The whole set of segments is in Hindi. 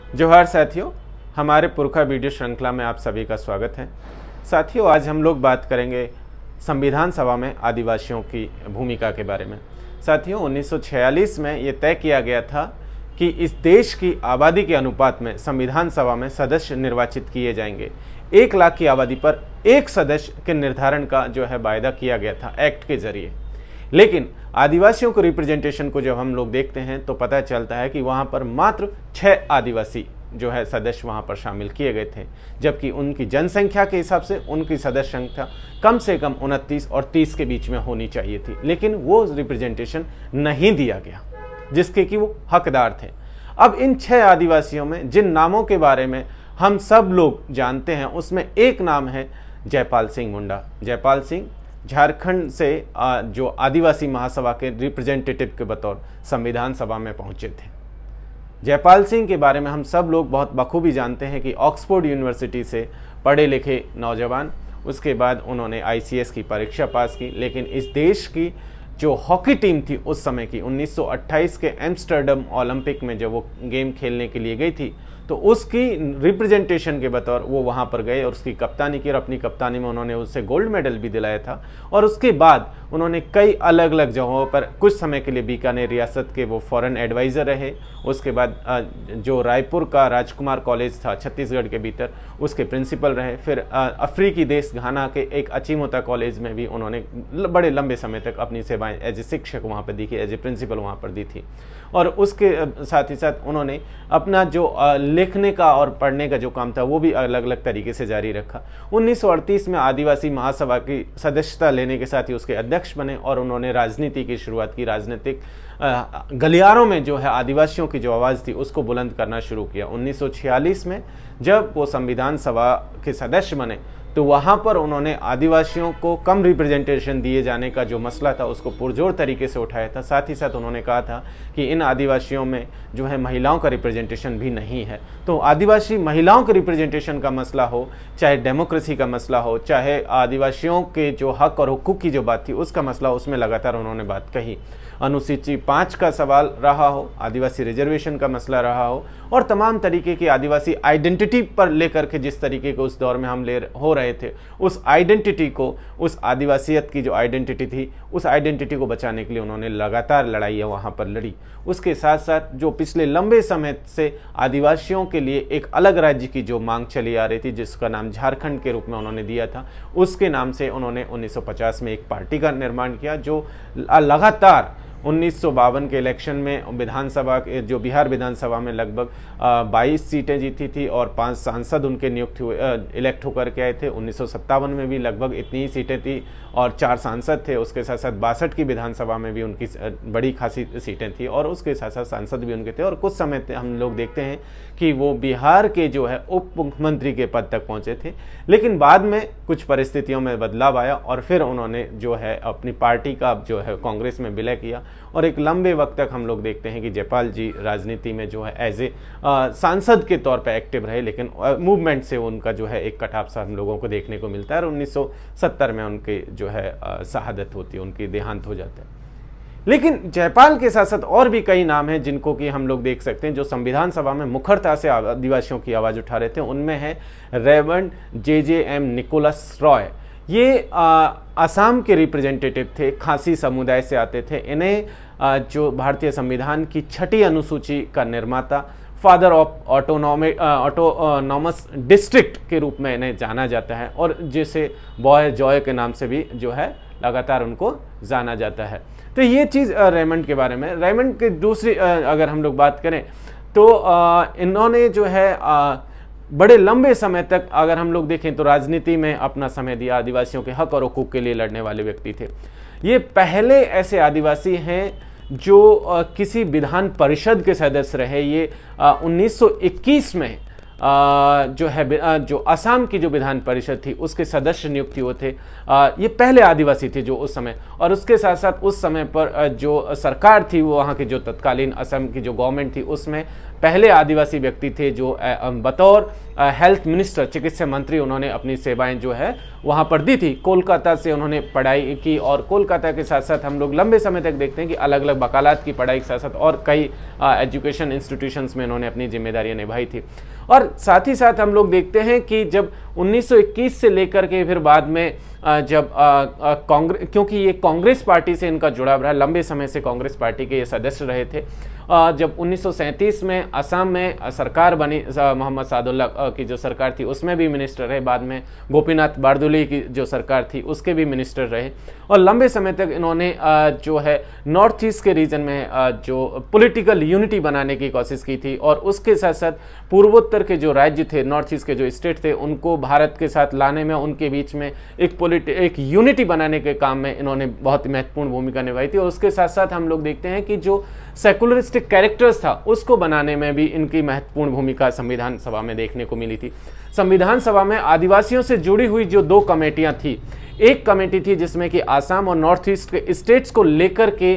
जोहार साथियों, हमारे पुरखा वीडियो श्रृंखला में आप सभी का स्वागत है। साथियों, आज हम लोग बात करेंगे संविधान सभा में आदिवासियों की भूमिका के बारे में। साथियों, 1946 में ये तय किया गया था कि इस देश की आबादी के अनुपात में संविधान सभा में सदस्य निर्वाचित किए जाएंगे। 1 लाख की आबादी पर एक सदस्य के निर्धारण का जो है वायदा किया गया था एक्ट के जरिए। लेकिन आदिवासियों को रिप्रेजेंटेशन को जब हम लोग देखते हैं तो पता चलता है कि वहाँ पर मात्र 6 आदिवासी जो है सदस्य वहाँ पर शामिल किए गए थे, जबकि उनकी जनसंख्या के हिसाब से उनकी सदस्य संख्या कम से कम 29 और 30 के बीच में होनी चाहिए थी। लेकिन वो रिप्रेजेंटेशन नहीं दिया गया जिसके कि वो हकदार थे। अब इन 6 आदिवासियों में जिन नामों के बारे में हम सब लोग जानते हैं उसमें एक नाम है जयपाल सिंह मुंडा। जयपाल सिंह झारखंड से जो आदिवासी महासभा के रिप्रेजेंटेटिव के बतौर संविधान सभा में पहुंचे थे। जयपाल सिंह के बारे में हम सब लोग बहुत बखूबी जानते हैं कि ऑक्सफोर्ड यूनिवर्सिटी से पढ़े लिखे नौजवान, उसके बाद उन्होंने ICS की परीक्षा पास की। लेकिन इस देश की जो हॉकी टीम थी उस समय की 1928 के एम्स्टर्डम ओलंपिक में जब वो गेम खेलने के लिए गई थी तो उसकी रिप्रेजेंटेशन के बतौर वो वहाँ पर गए और उसकी कप्तानी की और अपनी कप्तानी में उन्होंने उससे गोल्ड मेडल भी दिलाया था। और उसके बाद उन्होंने कई अलग अलग जगहों पर कुछ समय के लिए बीकानेर रियासत के वो फॉरेन एडवाइज़र रहे। उसके बाद जो रायपुर का राजकुमार कॉलेज था छत्तीसगढ़ के भीतर, उसके प्रिंसिपल रहे। फिर अफ्रीकी देश घाना के एक अचीमोता कॉलेज में भी उन्होंने बड़े लंबे समय तक अपनी सेवाएं एज ए शिक्षक वहाँ पर दी थी, एज ए प्रिंसिपल वहाँ पर दी थी। और उसके साथ ही साथ उन्होंने अपना जो लिखने का और पढ़ने का जो काम था वो भी अलग अलग तरीके से जारी रखा। 1938 में आदिवासी महासभा की सदस्यता लेने के साथ ही उसके अध्यक्ष बने और उन्होंने राजनीति की शुरुआत की। राजनीतिक गलियारों में जो है आदिवासियों की जो आवाज़ थी उसको बुलंद करना शुरू किया। 1946 में जब वो संविधान सभा के सदस्य बने तो वहाँ पर उन्होंने आदिवासियों को कम रिप्रेजेंटेशन दिए जाने का जो मसला था उसको पुरजोर तरीके से उठाया था। साथ ही साथ उन्होंने कहा था कि इन आदिवासियों में जो है महिलाओं का रिप्रेजेंटेशन भी नहीं है। तो आदिवासी महिलाओं के रिप्रेजेंटेशन का मसला हो, चाहे डेमोक्रेसी का मसला हो, चाहे आदिवासियों के जो हक और हुकूक की जो बात थी उसका मसला, उसमें लगातार उन्होंने बात कही। अनुसूची 5 का सवाल रहा हो, आदिवासी रिजर्वेशन का मसला रहा हो, और तमाम तरीके की आदिवासी आइडेंटिटी पर लेकर के जिस तरीके को उस दौर में हम हो रहे थे, उस आइडेंटिटी को, उस आदिवासियत की जो आइडेंटिटी थी उस आइडेंटिटी को बचाने के लिए उन्होंने लगातार लड़ाइयाँ वहाँ पर लड़ी। उसके साथ साथ जो पिछले लंबे समय से आदिवासियों के लिए एक अलग राज्य की जो मांग चली आ रही थी जिसका नाम झारखंड के रूप में उन्होंने दिया था, उसके नाम से उन्होंने 1950 में एक पार्टी का निर्माण किया जो लगातार 1952 के इलेक्शन में विधानसभा जो बिहार विधानसभा में लगभग 22 सीटें जीती थी और 5 सांसद उनके नियुक्त हुए, इलेक्ट होकर के आए थे। 1957 में भी लगभग इतनी ही सीटें थी और 4 सांसद थे। उसके साथ साथ 62 की विधानसभा में भी उनकी बड़ी खासी सीटें थी और उसके साथ साथ सांसद भी उनके थे। और कुछ समय हम लोग देखते हैं कि वो बिहार के जो है उप मुख्यमंत्री के पद तक पहुँचे थे। लेकिन बाद में कुछ परिस्थितियों में बदलाव आया और फिर उन्होंने जो है अपनी पार्टी का जो है कांग्रेस में विलय किया और एक लंबे वक्त तक हम लोग देखते हैं कि जयपाल जी राजनीति में जो है एज ए सांसद के तौर पर एक्टिव रहे। लेकिन मूवमेंट से उनका जो है एक कटाव सा हम लोगों को देखने को मिलता है और 1970 में उनके जो है शहादत होती है, उनकी देहांत हो जाता है। लेकिन जयपाल के साथ साथ और भी कई नाम हैं जिनको कि हम लोग देख सकते हैं जो संविधान सभा में मुखरता से आदिवासियों की आवाज़ उठा रहे थे। उनमें है रेवंड JJM निकोलस रॉय। ये असम के रिप्रेजेंटेटिव थे, खासी समुदाय से आते थे। इन्हें जो भारतीय संविधान की 6ठी अनुसूची का निर्माता, फादर ऑफ ऑटोनॉमस डिस्ट्रिक्ट के रूप में इन्हें जाना जाता है और जिसे बॉय जॉय के नाम से भी जो है लगातार उनको जाना जाता है। तो ये चीज़ रेमंड के बारे में। रेमंड की दूसरी अगर हम लोग बात करें तो इन्होंने जो है बड़े लंबे समय तक अगर हम लोग देखें तो राजनीति में अपना समय दिया। आदिवासियों के हक और हुकूक के लिए लड़ने वाले व्यक्ति थे। ये पहले ऐसे आदिवासी हैं जो किसी विधान परिषद के सदस्य रहे। ये 1921 में जो है जो असम की जो विधान परिषद थी उसके सदस्य नियुक्त हुए थे। ये पहले आदिवासी थे जो उस समय, और उसके साथ साथ उस समय पर जो सरकार थी वो वहाँ की जो तत्कालीन असम की जो गवर्नमेंट थी उसमें पहले आदिवासी व्यक्ति थे जो बतौर हेल्थ मिनिस्टर, चिकित्सा मंत्री, उन्होंने अपनी सेवाएं जो है वहां पर दी थी। कोलकाता से उन्होंने पढ़ाई की और कोलकाता के साथ साथ हम लोग लंबे समय तक देखते हैं कि अलग अलग वकालत की पढ़ाई के साथ साथ और कई एजुकेशन इंस्टीट्यूशंस में उन्होंने अपनी जिम्मेदारियां निभाई थी। और साथ ही साथ हम लोग देखते हैं कि जब 1921 से लेकर के फिर बाद में जब कांग्रेस, क्योंकि ये कांग्रेस पार्टी से इनका जुड़ाव रहा, लंबे समय से कांग्रेस पार्टी के ये सदस्य रहे थे। जब 1937 में असम में सरकार बनी, मोहम्मद सादुल्ला की जो सरकार थी उसमें भी मिनिस्टर रहे, बाद में गोपीनाथ बारदोली की जो सरकार थी उसके भी मिनिस्टर रहे, और लंबे समय तक इन्होंने जो है नॉर्थ ईस्ट के रीजन में जो पॉलिटिकल यूनिटी बनाने की कोशिश की थी, और उसके साथ साथ पूर्वोत्तर के जो राज्य थे, नॉर्थ ईस्ट के जो स्टेट थे, उनको भारत के साथ लाने में, उनके बीच में एक यूनिटी बनाने के काम में इन्होंने बहुत महत्वपूर्ण भूमिका निभाई थी। और उसके साथ साथ हम लोग देखते हैं कि जो सेकुलरिस्टिक कैरेक्टर्स था उसको बनाने में भी इनकी महत्वपूर्ण भूमिका संविधान सभा में देखने को मिली थी। संविधान सभा में आदिवासियों से जुड़ी हुई जो 2 कमेटियां थी, एक कमेटी थी जिसमें कि आसाम और नॉर्थ ईस्ट के स्टेट्स को लेकर के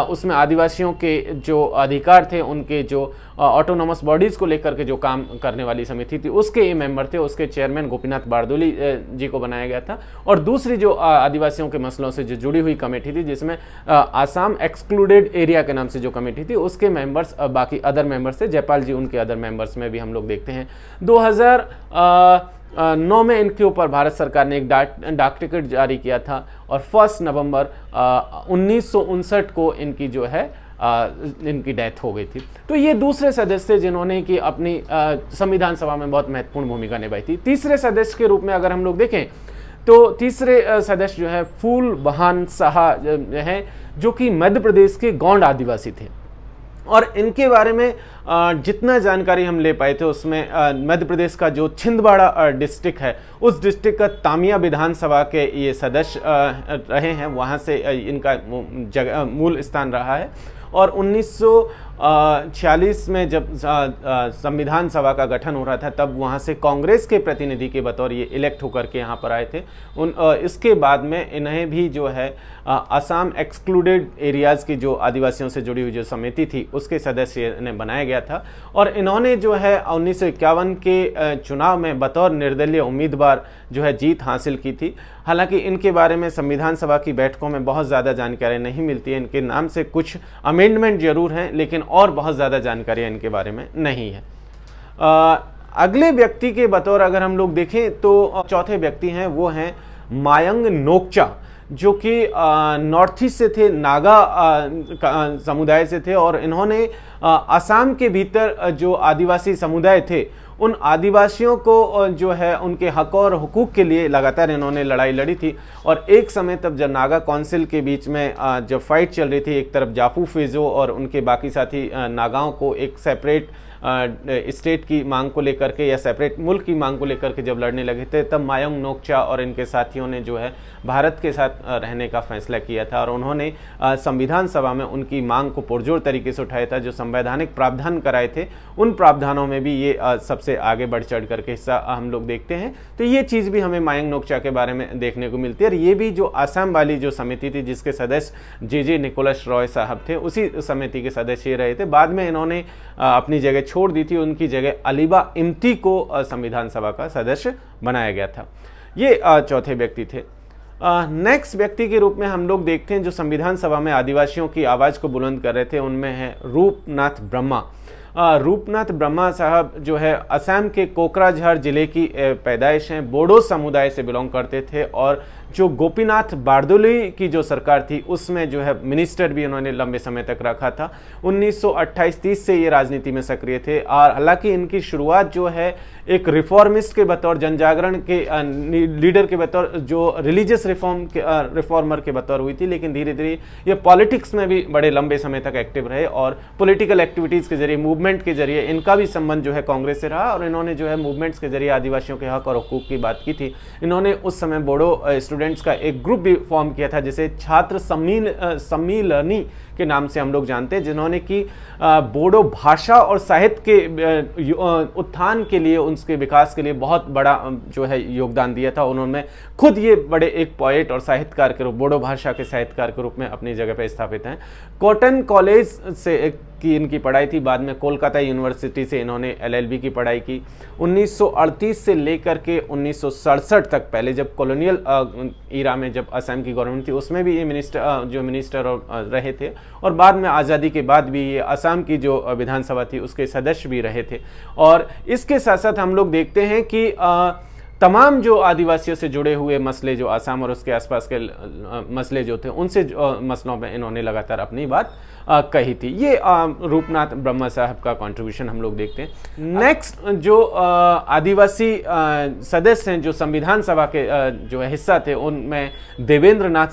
उसमें आदिवासियों के जो अधिकार थे, उनके जो ऑटोनॉमस बॉडीज़ को लेकर के जो काम करने वाली समिति थी, उसके ये मेंबर थे। उसके चेयरमैन गोपीनाथ बारदोली जी को बनाया गया था। और दूसरी जो आदिवासियों के मसलों से जो जुड़ी हुई कमेटी थी, जिसमें आसाम एक्सक्लूडेड एरिया के नाम से जो कमेटी थी, उसके मेंबर्स बाकी अदर मेंबर्स थे। जयपाल जी उनके अदर मेंबर्स में भी हम लोग देखते हैं। 2009 में इनके ऊपर भारत सरकार ने एक डाक टिकट जारी किया था, और 1 नवंबर 1959 को इनकी जो है इनकी डेथ हो गई थी। तो ये दूसरे सदस्य जिन्होंने कि अपनी संविधान सभा में बहुत महत्वपूर्ण भूमिका निभाई थी। तीसरे सदस्य के रूप में अगर हम लोग देखें तो तीसरे सदस्य जो है फूल बहान साहा हैं, जो कि मध्य प्रदेश के गोंड आदिवासी थे। और इनके बारे में जितना जानकारी हम ले पाए थे उसमें मध्य प्रदेश का जो छिंदवाड़ा डिस्ट्रिक्ट है, उस डिस्ट्रिक्ट का तामिया विधानसभा के ये सदस्य रहे हैं, वहाँ से इनका मूल स्थान रहा है। और 1946 में जब संविधान सभा का गठन हो रहा था, तब वहाँ से कांग्रेस के प्रतिनिधि के बतौर ये इलेक्ट होकर के यहाँ पर आए थे। इसके बाद में इन्हें भी जो है असम एक्सक्लूडेड एरियाज़ की जो आदिवासियों से जुड़ी हुई जो समिति थी उसके सदस्य ने बनाया गया था। और इन्होंने जो है 1951 के चुनाव में बतौर निर्दलीय उम्मीदवार जो है जीत हासिल की थी। हालांकि इनके बारे में संविधान सभा की बैठकों में बहुत ज़्यादा जानकारी नहीं मिलती है। इनके नाम से कुछ अमेंडमेंट जरूर हैं, लेकिन और बहुत ज़्यादा जानकारी इनके बारे में नहीं है। अगले व्यक्ति के बतौर अगर हम लोग देखें तो चौथे व्यक्ति हैं, वो हैं मायंग नोकचा, जो कि नॉर्थ ईस्ट से थे, नागा समुदाय से थे। और इन्होंने असम के भीतर जो आदिवासी समुदाय थे उन आदिवासियों को जो है उनके हक और हुकूक के लिए लगातार इन्होंने लड़ाई लड़ी थी। और एक समय तब जब नागा काउंसिल के बीच में जब फाइट चल रही थी, एक तरफ जाफू फेजो और उनके बाकी साथी नागाओं को एक सेपरेट स्टेट की मांग को लेकर के या सेपरेट मुल्क की मांग को लेकर के जब लड़ने लगे थे, तब मायंग नोकचा और इनके साथियों ने जो है भारत के साथ रहने का फैसला किया था। और उन्होंने संविधान सभा में उनकी मांग को पुरजोर तरीके से उठाया था। जो संवैधानिक प्रावधान कराए थे उन प्रावधानों में भी ये सबसे आगे बढ़ चढ़ करके हिस्सा हम लोग देखते हैं। तो ये चीज़ भी हमें मायंग नोकचा के बारे में देखने को मिलती है। और ये भी जो असम वाली जो समिति थी जिसके सदस्य जे निकोलस रॉय साहब थे, उसी समिति के सदस्य रहे थे। बाद में इन्होंने अपनी जगह छोड़ दी थी, उनकी जगह अलीबा इम्ती को संविधान सभा का सदस्य बनाया गया था। ये चौथे व्यक्ति थे। नेक्स्ट व्यक्ति के रूप में हम लोग देखते हैं जो संविधान सभा में आदिवासियों की आवाज़ को बुलंद कर रहे थे, उनमें है रूपनाथ ब्रह्मा। रूपनाथ ब्रह्मा साहब जो है असम के कोकराझार जिले की पैदाइश हैं, बोडो समुदाय से बिलोंग करते थे। और जो गोपीनाथ बारदोली की जो सरकार थी उसमें जो है मिनिस्टर भी उन्होंने लंबे समय तक रखा था। 1928-30 से ये राजनीति में सक्रिय थे। और हालांकि इनकी शुरुआत जो है एक रिफॉर्मिस्ट के बतौर, जनजागरण के लीडर के बतौर, जो रिलीजियस रिफॉर्मर के बतौर हुई थी, लेकिन धीरे धीरे ये पॉलिटिक्स में भी बड़े लंबे समय तक एक्टिव रहे। और पॉलिटिकल एक्टिविटीज़ के जरिए, मूवमेंट के जरिए इनका भी संबंध जो है कांग्रेस से रहा। और इन्होंने जो है मूवमेंट्स के जरिए आदिवासियों के हक और हुकूक की बात की थी। इन्होंने उस समय बोडो स्टूडेंट्स का एक ग्रुप भी फॉर्म किया था जिसे छात्र सम्मिलनी के नाम से हम लोग जानते हैं, जिन्होंने कि बोडो भाषा और साहित्य के उत्थान के लिए, उसके विकास के लिए बहुत बड़ा जो है योगदान दिया था। उन्होंने खुद ये बड़े एक पोएट और साहित्यकार के रूप, बोडो भाषा के साहित्यकार के रूप में अपनी जगह पर स्थापित हैं। कॉटन कॉलेज से की इनकी पढ़ाई थी। बाद में कोलकाता यूनिवर्सिटी से इन्होंने एलएलबी की पढ़ाई की। 1938 से लेकर के 1967 तक, पहले जब कॉलोनियल ईरा में जब असम की गवर्नमेंट थी उसमें भी ये मिनिस्टर रहे थे, और बाद में आज़ादी के बाद भी ये असम की जो विधानसभा थी उसके सदस्य भी रहे थे। और इसके साथ साथ हम लोग देखते हैं कि तमाम जो आदिवासियों से जुड़े हुए मसले, जो असम और उसके आसपास के मसले जो थे, उनसे मसलों में इन्होंने लगातार अपनी बात कही थी। ये रूपनाथ ब्रह्मा साहब का कंट्रीब्यूशन हम लोग देखते हैं। नेक्स्ट जो आदिवासी सदस्य हैं जो संविधान सभा के जो हिस्सा थे, उनमें देवेंद्र नाथ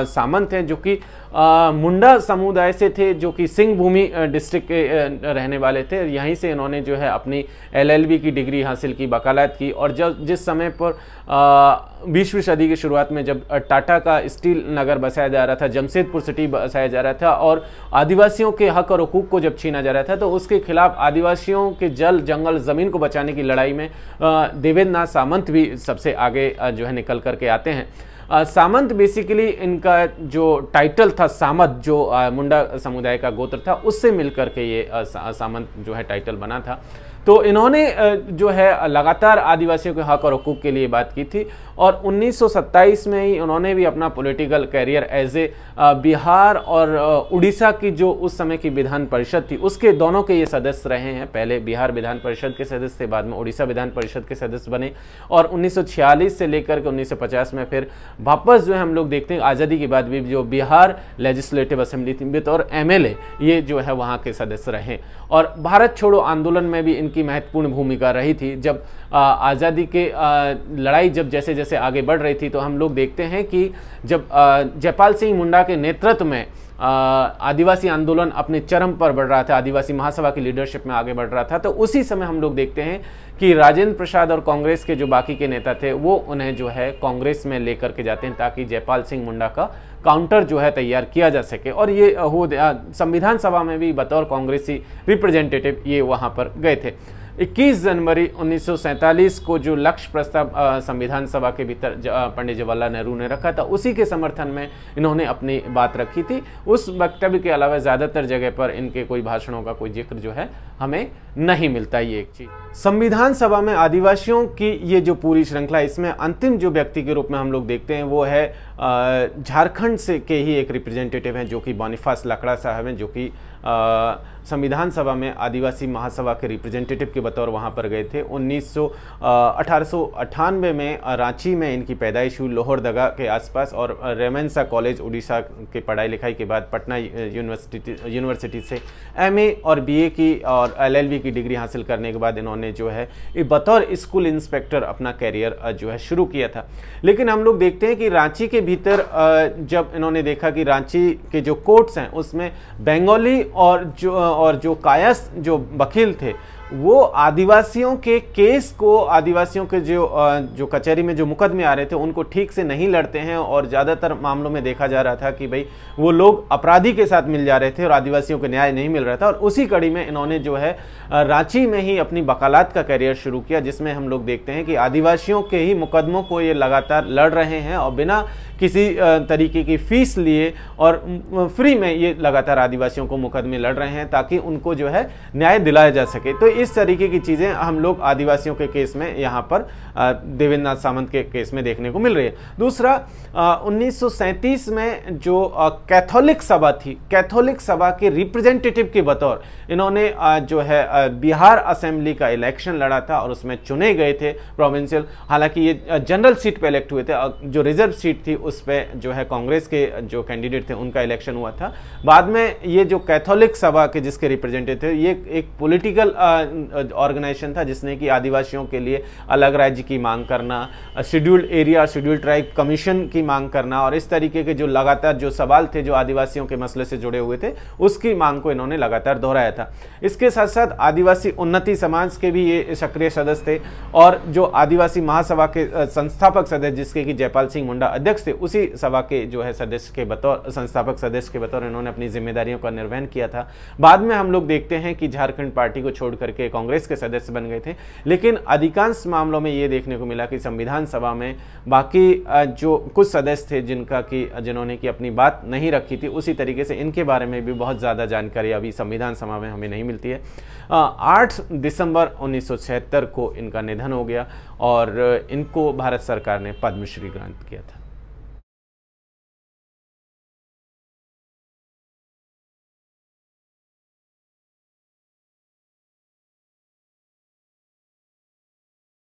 सामंत हैं, जो कि मुंडा समुदाय से थे, जो कि सिंह भूमि डिस्ट्रिक्ट के रहने वाले थे। यहीं से इन्होंने जो है अपनी एलएलबी की डिग्री हासिल की, वकालत की। और जब जिस समय पर 20वीं सदी की शुरुआत में जब टाटा का स्टील नगर बसाया जा रहा था, जमशेदपुर सिटी बसाया जा रहा था, और आदिवासियों के हक और हुकूक को जब छीना जा रहा था, तो उसके खिलाफ आदिवासियों के जल जंगल ज़मीन को बचाने की लड़ाई में देवेंद्र नाथ सामंत भी सबसे आगे जो है निकल करके आते हैं। सामंत बेसिकली इनका जो टाइटल था सामंत, जो मुंडा समुदाय का गोत्र था, उससे मिलकर के ये सामंत जो है टाइटल बना था। तो इन्होंने जो है लगातार आदिवासियों के हक और हुकूक के लिए बात की थी, और 1927 में ही उन्होंने भी अपना political career as a Bihar और उड़ीसा की जो उस समय की विधान परिषद थी, उसके दोनों के ये सदस्य रहे हैं। पहले बिहार विधान परिषद के सदस्य थे, बाद में उड़ीसा विधान परिषद के सदस्य बने, और 1946 से लेकर के 1950 में फिर वापस जो है हम लोग देखते हैं आज़ादी के बाद भी जो बिहार लेजिस्लेटिव असेंबली थी और एमएलए, ये जो है वहाँ के सदस्य रहे। और भारत छोड़ो आंदोलन में भी इनकी महत्वपूर्ण भूमिका रही थी। जब आज़ादी के लड़ाई जब जैसे जैसे आगे बढ़ रही थी, तो हम लोग देखते हैं कि जब जयपाल सिंह मुंडा के नेतृत्व में आदिवासी आंदोलन अपने चरम पर बढ़ रहा था, आदिवासी महासभा की लीडरशिप में आगे बढ़ रहा था, तो उसी समय हम लोग देखते हैं कि राजेंद्र प्रसाद और कांग्रेस के जो बाकी के नेता थे, वो उन्हें जो है कांग्रेस में लेकर के जाते हैं, ताकि जयपाल सिंह मुंडा का काउंटर जो है तैयार किया जा सके। और ये संविधान सभा में भी बतौर कांग्रेसी रिप्रेजेंटेटिव ये वहाँ पर गए थे। 21 जनवरी 1947 को जो लक्ष्य प्रस्ताव संविधान सभा के भीतर पंडित जवाहरलाल नेहरू ने रखा था, उसी के समर्थन में इन्होंने अपनी बात रखी थी। उस वक्तव्य के अलावा ज़्यादातर जगह पर इनके कोई भाषणों का कोई जिक्र जो है हमें नहीं मिलता। ये एक चीज़ संविधान सभा में आदिवासियों की ये जो पूरी श्रृंखला, इसमें अंतिम जो व्यक्ति के रूप में हम लोग देखते हैं वो है झारखंड से के ही एक रिप्रेजेंटेटिव हैं, जो कि बॉनीफास लकड़ा साहब हैं, जो कि संविधान सभा में आदिवासी महासभा के रिप्रेजेंटेटिव के बतौर वहाँ पर गए थे। 1898 में रांची में इनकी पैदाइश हुई, लोहरदगा के आसपास, और रेमेंसा कॉलेज उड़ीसा के पढ़ाई लिखाई के बाद पटना यूनिवर्सिटी से एमए और बीए की और एलएलबी की डिग्री हासिल करने के बाद इन्होंने जो है बतौर स्कूल इंस्पेक्टर अपना कैरियर जो है शुरू किया था। लेकिन हम लोग देखते हैं कि रांची के भीतर जब इन्होंने देखा कि रांची के जो कोर्ट्स हैं उसमें बंगाली और जो कायस्थ जो वकील थे, वो आदिवासियों के केस को, आदिवासियों के जो कचहरी में जो मुकदमे आ रहे थे उनको ठीक से नहीं लड़ते हैं, और ज़्यादातर मामलों में देखा जा रहा था कि भाई वो लोग अपराधी के साथ मिल जा रहे थे और आदिवासियों को न्याय नहीं मिल रहा था। और उसी कड़ी में इन्होंने जो है रांची में ही अपनी वकालत का करियर शुरू किया, जिसमें हम लोग देखते हैं कि आदिवासियों के ही मुकदमों को ये लगातार लड़ रहे हैं, और बिना किसी तरीके की फीस लिए और फ्री में ये लगातार आदिवासियों को मुकदमे लड़ रहे हैं, ताकि उनको जो है न्याय दिलाया जा सके। तो इस तरीके की चीज़ें हम लोग आदिवासियों के केस में यहाँ पर देवेंद्र नाथ सामंत के केस में देखने को मिल रही है। दूसरा 1937 में जो कैथोलिक सभा थी, कैथोलिक सभा के रिप्रेजेंटेटिव के बतौर इन्होंने जो है बिहार असेंबली का इलेक्शन लड़ा था, और उसमें चुने गए थे प्रोविंशियल। हालांकि ये जनरल सीट पे इलेक्ट हुए थे, जो रिजर्व सीट थी उस पे जो है कांग्रेस के जो कैंडिडेट थे उनका इलेक्शन हुआ था। बाद में ये जो कैथोलिक सभा के जिसके रिप्रेजेंटेटिव थे, ये एक पॉलिटिकल ऑर्गेनाइजेशन था जिसने कि आदिवासियों के लिए अलग राज्य की मांग करना, scheduled area, scheduled tribe commission की मांग करना, और इस तरीके के जो लगातार जो सवाल थे जो आदिवासियों के मसले से जुड़े हुए थे, उसकी मांग को इन्होंने लगातार दोहराया था। इसके साथ साथ आदिवासी उन्नति समाज के भी ये सक्रिय सदस्य थे, और जो आदिवासी महासभा के संस्थापक सदस्य जिसके कि जयपाल सिंह मुंडा अध्यक्ष थे, उसी सभा के जो है सदस्य के बतौर, संस्थापक सदस्य के बतौर इन्होंने अपनी जिम्मेदारियों का निर्वहन किया था। बाद में हम लोग देखते हैं कि झारखंड पार्टी को छोड़ करके के कांग्रेस के सदस्य बन गए थे। लेकिन अधिकांश मामलों में ये देखने को मिला कि संविधान सभा में बाकी जो कुछ सदस्य थे जिन्होंने की अपनी बात नहीं रखी थी, उसी तरीके से इनके बारे में भी बहुत ज़्यादा जानकारी अभी संविधान सभा में हमें नहीं मिलती है। 8 दिसंबर 1976 को इनका निधन हो गया और इनको भारत सरकार ने पद्मश्री ग्रांट किया था।